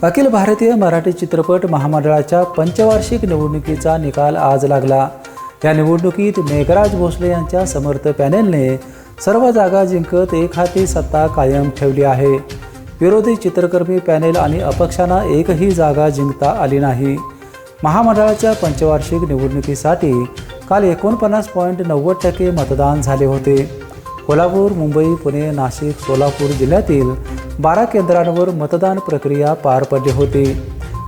अखिल भारतीय मराठी चित्रपट महामंडळाच्या पंचवार्षिक निवडणुकीचा निकाल आज लागला। या निवडणुकीत मेघराज भोसले यांच्या समर्थ पॅनेलने सर्व जागा जिंकत एकहाती सत्ता कायम ठेवली आहे। विरोधी चित्रकर्मी पॅनेल आणि अपक्षांना एकही जागा जिंकता आली नाही। महामंडळाच्या पंचवार्षिक निवडणुकीसाठी काल 49.90% मतदान झाले होते। कोल्हापूर, मुंबई, पुणे, नाशिक, सोलापूर जिल्ह्यातील 12 केंद्रांवर मतदान प्रक्रिया पार पडली होती।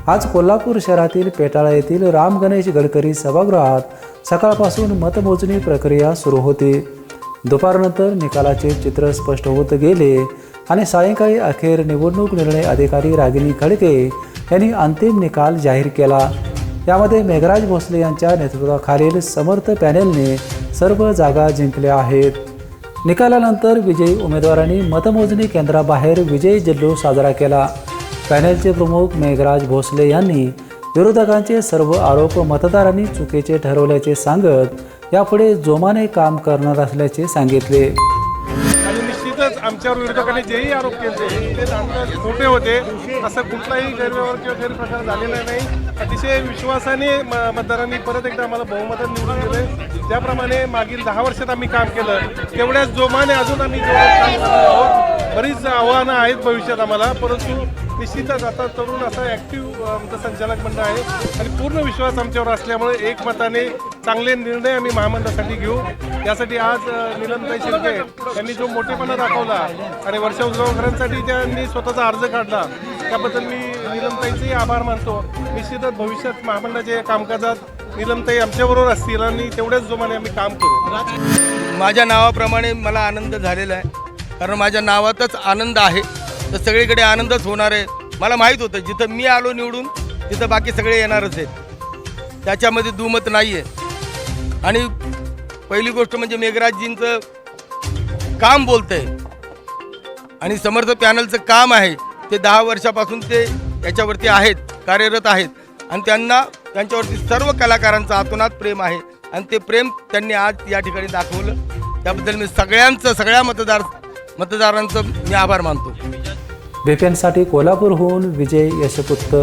आज कोल्हापूर शहरातील पेटाळा येथील राम गणेश गडकरी सभागृहात सकाळपासून मतमोजणी प्रक्रिया सुरू होती। दुपारनंतर निकालाचे चित्र स्पष्ट होत गेले आणि सायंकाळी अखेर निवडणूक निर्णय अधिकारी रागिनी खडके यांनी अंतिम निकाल जाहीर केला। यामध्ये मेघराज भोसले यांच्या नेतृत्वाखालील समर्थ पॅनेलने सर्व जागा जिंकल्या आहेत। निकालानंतर विजयी उमेदवारांनी मतमोजणी केंद्राबाहेर विजय जल्लोष साजरा केला। पॅनेलचे प्रमुख मेघराज भोसले यांनी विरोधकांचे सर्व आरोप मतदारांनी चुकीचे ठरवल्याचे सांगत यापुढे जोमाने काम करणार असल्याचे सांगितले। आणि निश्चितच आमच्यावर विरोधकांनी जेही आरोप केले ते अंदाज खोटे होते। असं कुठलाही गैरव्यवहार किंवा गैरप्रकार झालेला नाही। अतिशय विश्वासाने मतदारांनी परत एकदा आम्हाला बहुमतात निवडून दिले। ज्याप्रमाणे मागील 10 वर्षात आम्ही काम केलं तेवढ्याच जोमाने अजून आम्ही काम करणार आहोत। बरीच आव्हानं आहेत भविष्यात आम्हाला, परंतु निश्चितच आता तरुण असा ॲक्टिव्ह आमचं संचालक मंडळ आहे आणि पूर्ण विश्वास आमच्यावर असल्यामुळे एकमताने चांगले निर्णय आम्ही महामंडळासाठी घेऊ। यासाठी आज नीलमताई शिर्के यांनी जो मोठेपणा दाखवला आणि वर्षा उजगावकरांसाठी त्यांनी स्वतःचा अर्ज काढला, त्याबद्दल मी नीलमताईंचेही आभार मानतो। निश्चितच भविष्यात महामंडळाच्या कामकाजात नीलमताई आमच्याबरोबर असतील आणि तेवढ्याच जोमाने आम्ही काम करू। माझ्या नावाप्रमाणे मला आनंद झालेला आहे, कारण माझ्या नावातच आनंद आहे तर सगळीकडे आनंदच होणार आहे। मला माहीत होतं जिथं मी आलो निवडून तिथं बाकी सगळे येणारच आहेत, त्याच्यामध्ये दुमत नाही आहे। आणि पहिली गोष्ट म्हणजे मेघराजजींचं काम बोलतं आहे आणि समर्थ पॅनलचं काम आहे ते 10 वर्षापासून ते याच्यावरती आहेत, कार्यरत आहेत आणि त्यांच्यावरती सर्व कलाकारांचं आतोनात प्रेम आहे आणि ते प्रेम त्यांनी आज या ठिकाणी दाखवलं। त्याबद्दल मी सगळ्या मतदारांचं मी आभार मानतो। VPN साठी कोल्हापूरहून विजय यशपुत्र।